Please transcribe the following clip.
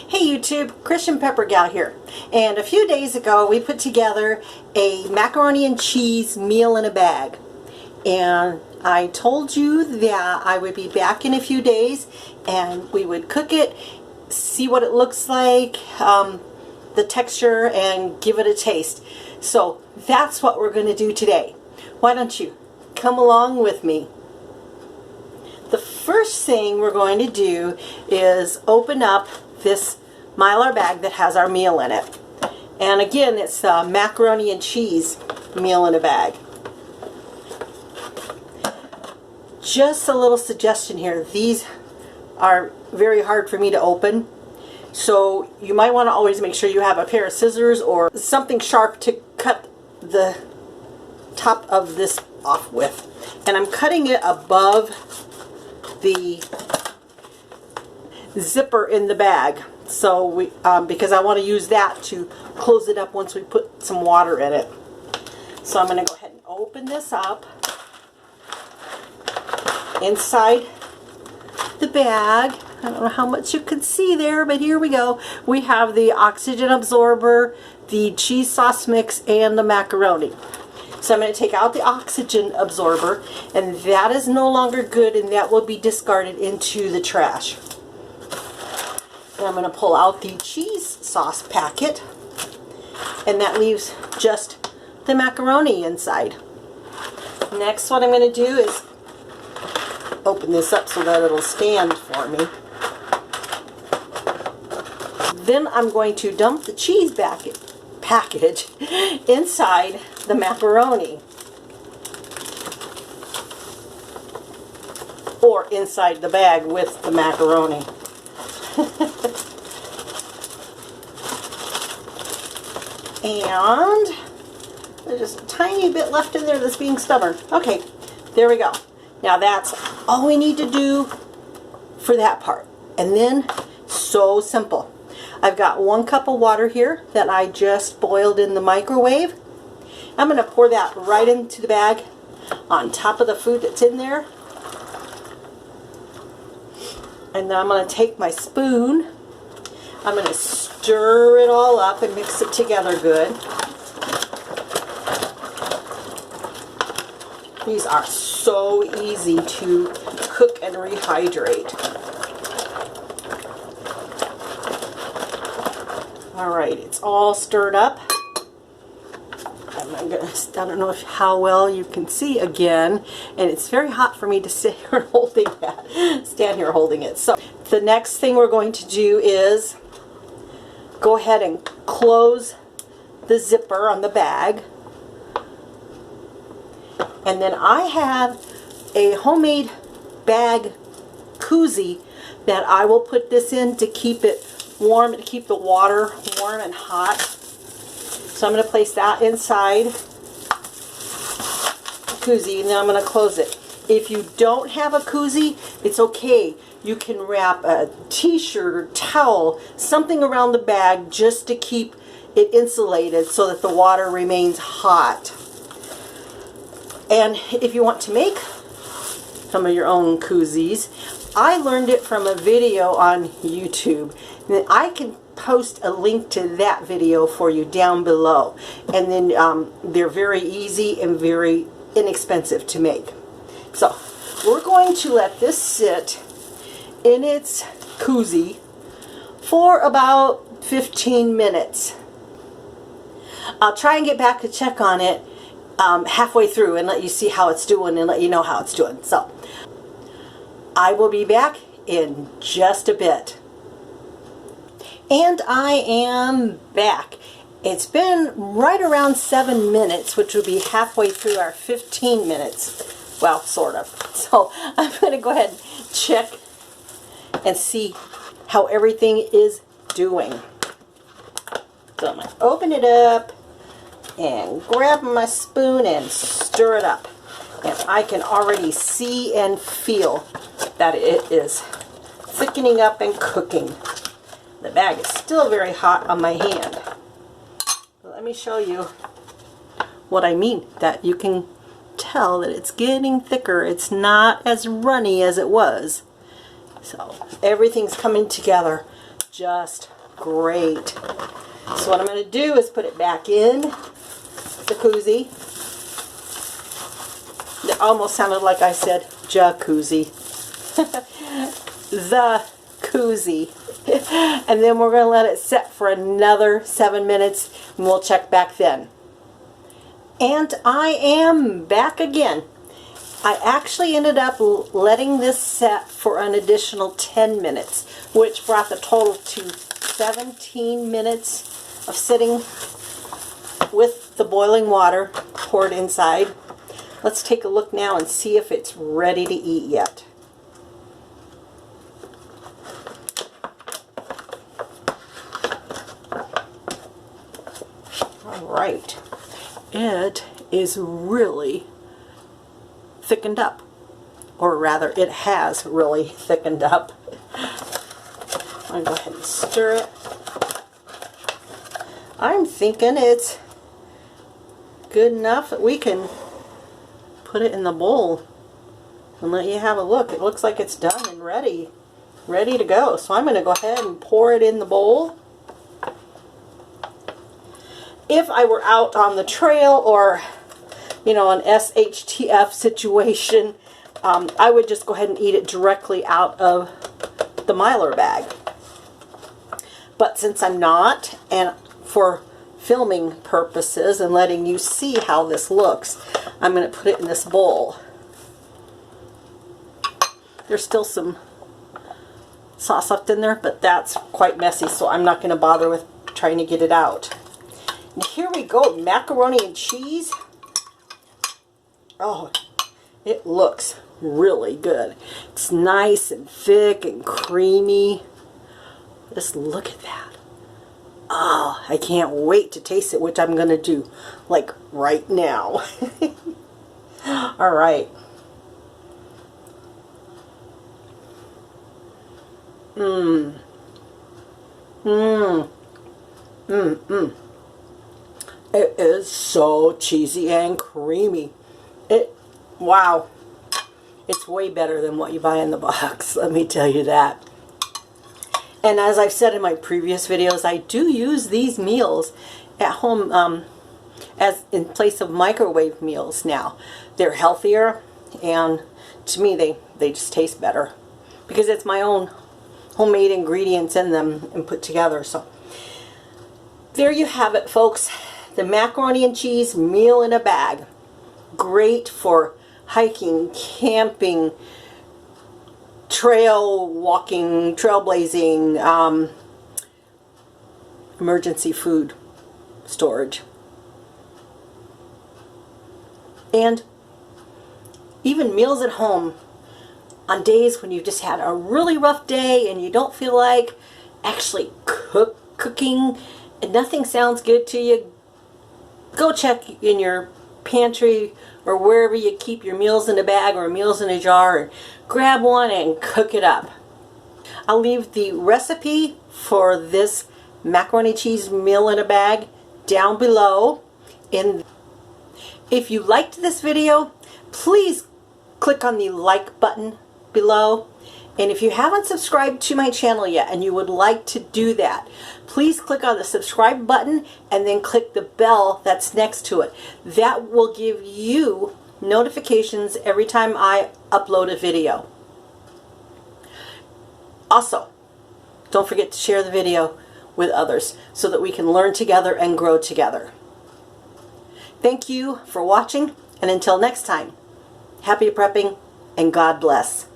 Hey YouTube, Christian Pepper Gal here. And a few days ago we put together a macaroni and cheese meal in a bag. And I told you that I would be back in a few days and we would cook it, see what it looks like, the texture, and give it a taste. So that's what we're going to do today. Why don't you come along with me? The first thing we're going to do is open up this Mylar bag that has our meal in it. And again, it's a macaroni and cheese meal in a bag. Just a little suggestion here. These are very hard for me to open. So you might want to always make sure you have a pair of scissors or something sharp to cut the top of this off with. And I'm cutting it above the zipper in the bag, so we because I want to use that to close it up once we put some water in it. So I'm going to go ahead and open this up. Inside the bag, I don't know how much you can see there, but here we go. We have the oxygen absorber, the cheese sauce mix, and the macaroni. So I'm going to take out the oxygen absorber, and that is no longer good, and that will be discarded into the trash. And I'm going to pull out the cheese sauce packet, and that leaves just the macaroni inside. Next, what I'm going to do is open this up so that it'll stand for me. Then I'm going to dump the cheese package inside the macaroni, or inside the bag with the macaroni. And there's just a tiny bit left in there that's being stubborn. Okay, there we go. Now that's all we need to do for that part. And then, so simple. I've got 1 cup of water here that I just boiled in the microwave. I'm going to pour that right into the bag on top of the food that's in there. And then I'm going to take my spoon. I'm going to stir it all up and mix it together good. These are so easy to cook and rehydrate. Alright, it's all stirred up. I don't know how well you can see again, and it's very hot for me to sit here holding that. Stand here holding it. So the next thing we're going to do is go ahead and close the zipper on the bag. And then I have a homemade bag koozie that I will put this in to keep it warm, to keep the water warm and hot. So I'm going to place that inside the koozie, and then I'm going to close it. If you don't have a koozie, it's okay. You can wrap a t-shirt or towel, something around the bag just to keep it insulated so that the water remains hot. And if you want to make some of your own koozies, I learned it from a video on YouTube. And I can post a link to that video for you down below. And then they're very easy and very inexpensive to make. So we're going to let this sit in its koozie for about 15 minutes. I'll try and get back to check on it halfway through and let you see how it's doing and let you know how it's doing. So I will be back in just a bit. And I am back. It's been right around 7 minutes, which will be halfway through our 15 minutes. Well, sort of. So I'm going to go ahead and check and see how everything is doing. So I'm going to open it up and grab my spoon and stir it up. And I can already see and feel that it is thickening up and cooking. The bag is still very hot on my hand. Let me show you what I mean, that you can tell that it's getting thicker. It's not as runny as it was. So everything's coming together just great. So what I'm going to do is put it back in the koozie. It almost sounded like I said jacuzzi. The koozie. And then we're going to let it set for another 7 minutes, and we'll check back then. And I am back again. I actually ended up letting this set for an additional 10 minutes, which brought the total to 17 minutes of sitting with the boiling water poured inside. Let's take a look now and see if it's ready to eat yet. All right. It is really thickened up, or rather it has really thickened up. I'm going to go ahead and stir it. I'm thinking it's good enough that we can put it in the bowl and let you have a look. It looks like it's done and ready to go. So I'm going to go ahead and pour it in the bowl. If I were out on the trail or, you know, an SHTF situation, I would just go ahead and eat it directly out of the Mylar bag. But since I'm not, and for filming purposes and letting you see how this looks, I'm going to put it in this bowl. There's still some sauce left in there, but that's quite messy, so I'm not going to bother with trying to get it out. And here we go, macaroni and cheese. Oh, it looks really good. It's nice and thick and creamy. Just look at that. Oh, I can't wait to taste it, which I'm going to do, like, right now. All right. It is so cheesy and creamy. Wow. It's way better than what you buy in the box, let me tell you that. And as I've said in my previous videos, I do use these meals at home as in place of microwave meals now. They're healthier, and to me they just taste better because it's my own homemade ingredients in them and put together. So there you have it, folks. The macaroni and cheese meal in a bag. Great for hiking, camping, trail walking, trailblazing, emergency food storage. And even meals at home on days when you've just had a really rough day and you don't feel like actually cooking and nothing sounds good to you. Go check in your pantry or wherever you keep your meals in a bag or meals in a jar and grab one and cook it up. I'll leave the recipe for this macaroni cheese meal in a bag down below. If you liked this video, please click on the like button below. And if you haven't subscribed to my channel yet and you would like to do that, please click on the subscribe button and then click the bell that's next to it. That will give you notifications every time I upload a video. Also, don't forget to share the video with others so that we can learn together and grow together. Thank you for watching, and until next time, happy prepping and God bless.